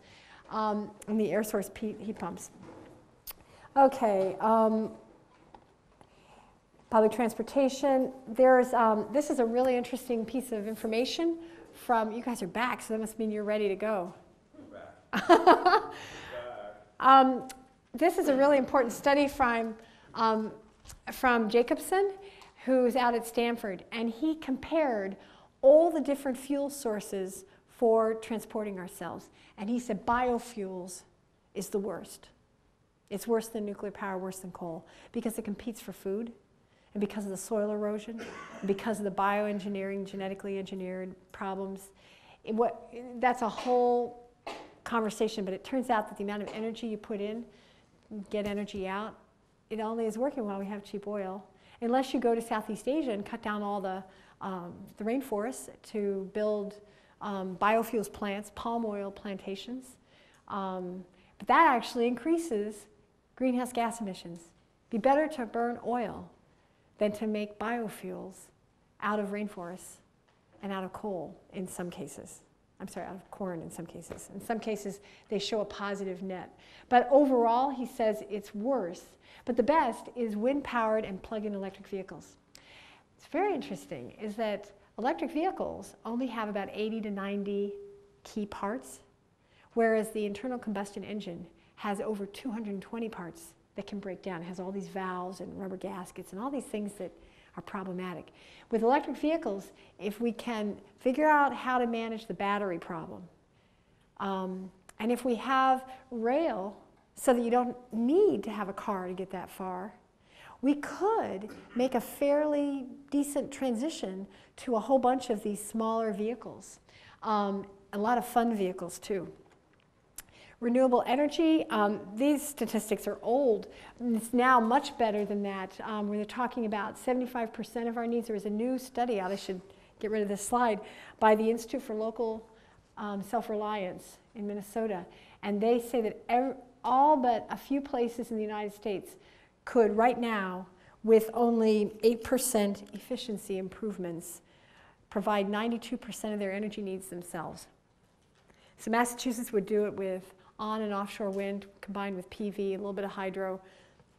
and the air source heat pumps. Okay, public transportation. This is a really interesting piece of information from, you guys are back, so that must mean you're ready to go. We're back. This is a really important study from Jacobson, who's out at Stanford, and he compared all the different fuel sources for transporting ourselves. And he said biofuels is the worst. It's worse than nuclear power, worse than coal, because it competes for food, and because of the soil erosion, and because of the bioengineering, genetically engineered problems. That's a whole conversation, but it turns out that the amount of energy you put in, get energy out, it only is working while we have cheap oil. Unless you go to Southeast Asia and cut down all the rainforests to build biofuels plants, palm oil plantations. But that actually increases greenhouse gas emissions. Be better to burn oil than to make biofuels out of rainforests and out of coal in some cases. I'm sorry, out of corn in some cases. In some cases, they show a positive net. But overall, he says it's worse. But the best is wind-powered and plug-in electric vehicles. It's very interesting is that electric vehicles only have about 80 to 90 key parts, whereas the internal combustion engine has over 220 parts that can break down. It has all these valves and rubber gaskets and all these things that are problematic. With electric vehicles, if we can figure out how to manage the battery problem, and if we have rail so that you don't need to have a car to get that far, we could make a fairly decent transition to a whole bunch of these smaller vehicles. A lot of fun vehicles too. Renewable energy, these statistics are old. It's now much better than that, where they're talking about 75% of our needs. There was a new study out, I should get rid of this slide, by the Institute for Local Self-Reliance in Minnesota. And they say that all but a few places in the United States could right now, with only 8% efficiency improvements, provide 92% of their energy needs themselves. So Massachusetts would do it with on and offshore wind combined with PV, a little bit of hydro,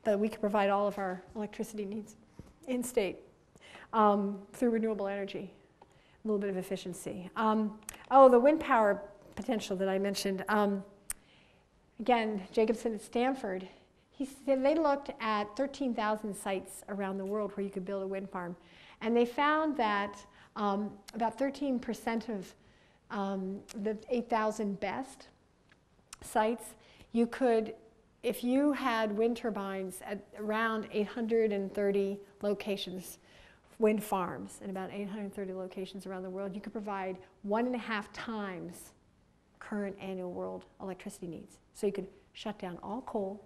but we could provide all of our electricity needs in state through renewable energy, a little bit of efficiency. The wind power potential that I mentioned. Again, Jacobson at Stanford, he said they looked at 13,000 sites around the world where you could build a wind farm. And they found that about 13% of the 8,000 best sites, you could, if you had wind turbines at around 830 locations, wind farms in about 830 locations around the world, you could provide 1.5 times current annual world electricity needs. So you could shut down all coal,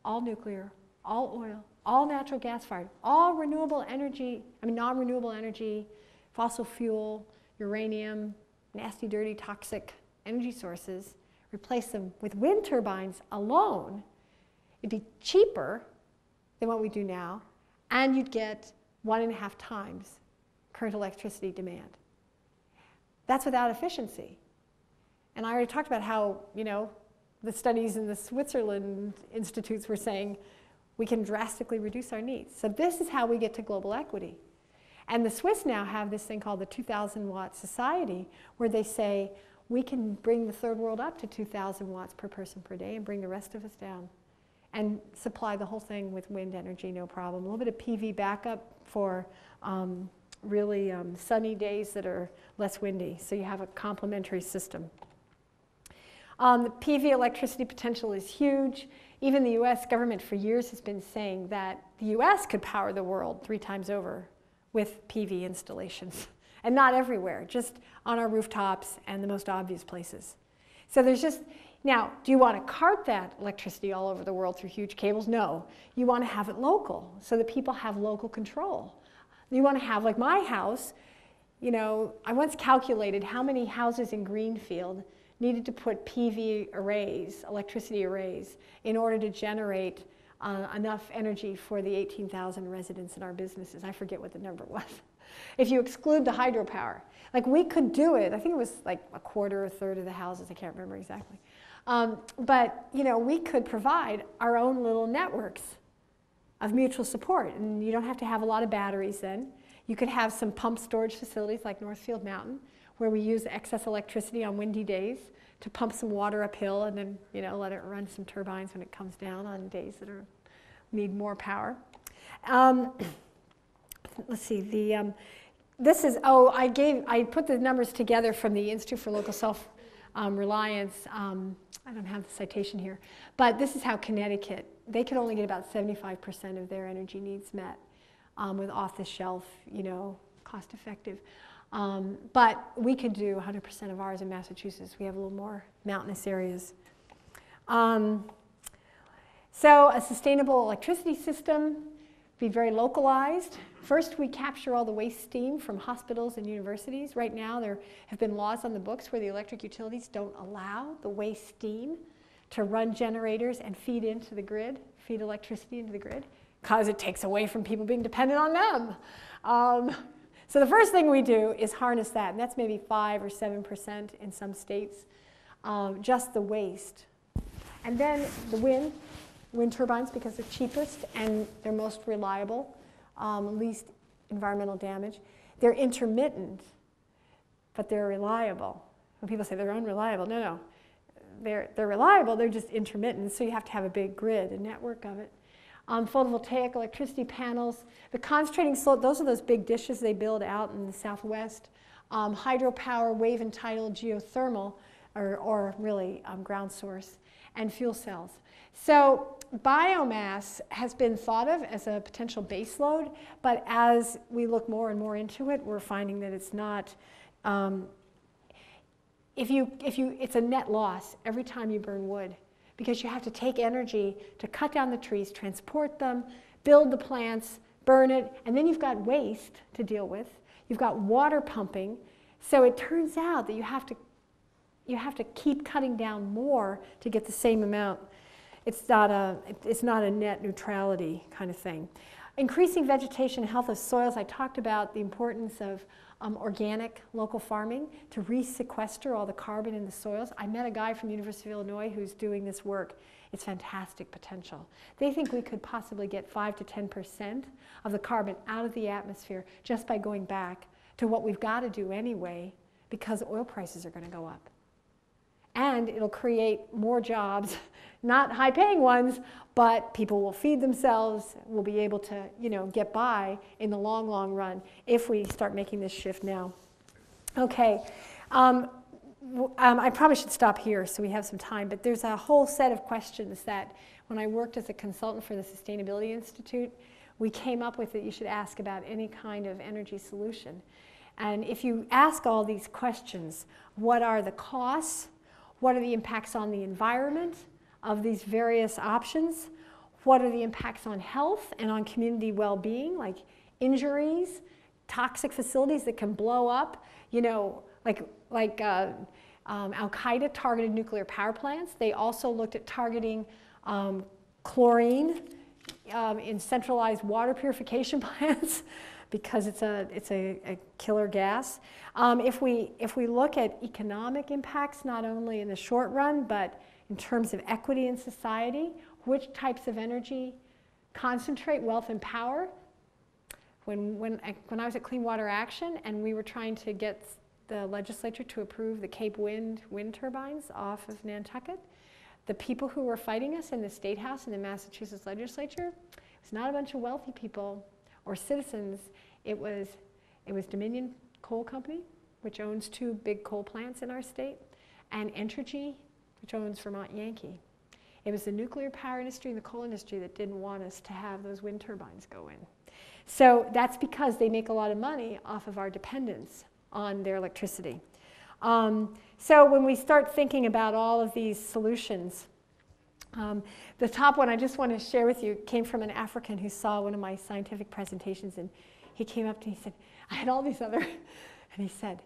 all nuclear, all oil, all natural gas fired, all renewable energy, non-renewable energy, fossil fuel, uranium, nasty, dirty, toxic energy sources, replace them with wind turbines alone. It'd be cheaper than what we do now, and you'd get 1.5 times current electricity demand. That's without efficiency. And I already talked about how, the studies in the Switzerland institutes were saying we can drastically reduce our needs. So this is how we get to global equity. And the Swiss now have this thing called the 2,000 watt society, where they say we can bring the third world up to 2,000 watts per person per day and bring the rest of us down and supply the whole thing with wind energy, no problem. A little bit of PV backup for really sunny days that are less windy, so you have a complementary system. The PV electricity potential is huge. Even the US government for years has been saying that the US could power the world 3 times over with PV installations. And not everywhere, just on our rooftops and the most obvious places. So there's just, now, do you want to cart that electricity all over the world through huge cables? No. You want to have it local so that people have local control. You want to have, like my house, I once calculated how many houses in Greenfield needed to put PV arrays, electricity arrays, in order to generate enough energy for the 18,000 residents in our businesses. I forget what the number was. If you exclude the hydropower, like we could do it. I think it was like a quarter or a third of the houses. I can't remember exactly. But we could provide our own little networks of mutual support, and you don't have to have a lot of batteries then. You could have some pump storage facilities like Northfield Mountain, where we use excess electricity on windy days to pump some water uphill and then let it run some turbines when it comes down on days that need more power. Let's see, this is, I put the numbers together from the Institute for Local Self-Reliance. I don't have the citation here, but this is how Connecticut, they could only get about 75% of their energy needs met with off-the-shelf, cost-effective. But we could do 100% of ours in Massachusetts. We have a little more mountainous areas. So a sustainable electricity system, be very localized. First, we capture all the waste steam from hospitals and universities. Right now, there have been laws on the books where the electric utilities don't allow the waste steam to run generators and feed into the grid, feed electricity into the grid, because it takes away from people being dependent on them. So the first thing we do is harness that, and that's maybe 5 or 7% in some states, just the waste. And then the wind turbines, because they're cheapest and they're most reliable, least environmental damage. They're intermittent, but they're reliable. When people say they're unreliable, no. They're reliable, they're just intermittent, so you have to have a big grid, a network of it. Photovoltaic electricity panels, the concentrating solar, those are those big dishes they build out in the Southwest. Hydropower, wave and tidal, geothermal, or really ground source, and fuel cells. So biomass has been thought of as a potential baseload, but as we look more and more into it, we're finding that it's not. It's a net loss every time you burn wood, because you have to take energy to cut down the trees, transport them, build the plants, burn it, and then you've got waste to deal with. You've got water pumping. So it turns out that you have to keep cutting down more to get the same amount. It's not a net neutrality kind of thing. Increasing vegetation and health of soils. I talked about the importance of organic local farming to re-sequester all the carbon in the soils. I met a guy from the University of Illinois who's doing this work. It's fantastic potential. They think we could possibly get 5 to 10% of the carbon out of the atmosphere just by going back to what we've got to do anyway, because oil prices are going to go up. And it'll create more jobs, not high-paying ones, but people will feed themselves, will be able to, get by in the long, long run if we start making this shift now. Okay, I probably should stop here so we have some time, but there's a whole set of questions that when I worked as a consultant for the Sustainability Institute, we came up with that you should ask about any kind of energy solution. And if you ask all these questions, what are the costs? What are the impacts on the environment of these various options? What are the impacts on health and on community well-being, like injuries, toxic facilities that can blow up, like Al-Qaeda targeted nuclear power plants. They also looked at targeting chlorine in centralized water purification plants because it's a killer gas. If we look at economic impacts, not only in the short run, but in terms of equity in society, which types of energy concentrate wealth and power? When I was at Clean Water Action and we were trying to get the legislature to approve the Cape Wind turbines off of Nantucket, the people who were fighting us in the State House and the Massachusetts legislature, it was not a bunch of wealthy people or citizens. It was Dominion Coal Company, which owns 2 big coal plants in our state, and Entergy, which owns Vermont Yankee. It was the nuclear power industry and the coal industry that didn't want us to have those wind turbines go in. So that's because they make a lot of money off of our dependence on their electricity. So when we start thinking about all of these solutions, the top one I just want to share with you came from an African who saw one of my scientific presentations, and he came up to me and he said, I had all these other, and he said,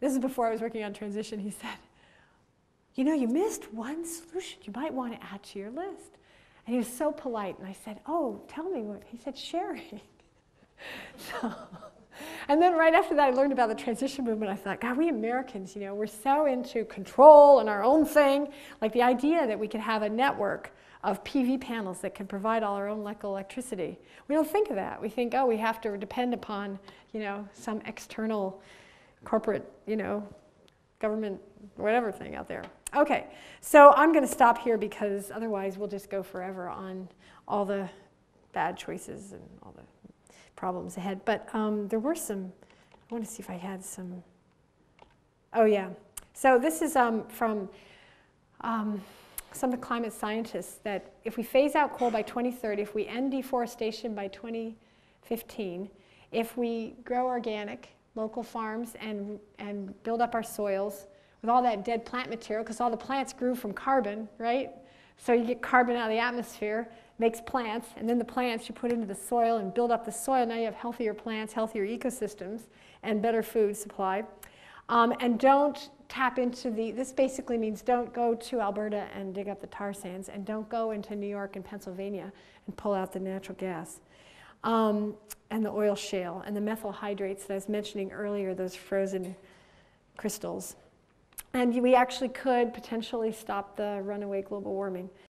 this is before I was working on transition, he said, you missed one solution you might want to add to your list. And he was so polite, and I said, oh, tell me what. He said, sharing. And then right after that, I learned about the transition movement. I thought, God, we Americans, we're so into control and our own thing. Like the idea that we could have a network of PV panels that can provide all our own local electricity. We don't think of that. We think, oh, we have to depend upon, some external corporate, government, whatever thing out there. Okay, so I'm going to stop here because otherwise we'll just go forever on all the bad choices and all the problems ahead. But there were some, I want to see if I had some, oh yeah. So this is from some of the climate scientists, that if we phase out coal by 2030, if we end deforestation by 2015, if we grow organic, local farms and build up our soils with all that dead plant material, because all the plants grew from carbon, right? So you get carbon out of the atmosphere, makes plants, and then the plants you put into the soil and build up the soil. Now you have healthier plants, healthier ecosystems, and better food supply. And don't tap into this basically means don't go to Alberta and dig up the tar sands, and don't go into New York and Pennsylvania and pull out the natural gas. And the oil shale and the methyl hydrates that I was mentioning earlier, those frozen crystals. And we actually could potentially stop the runaway global warming.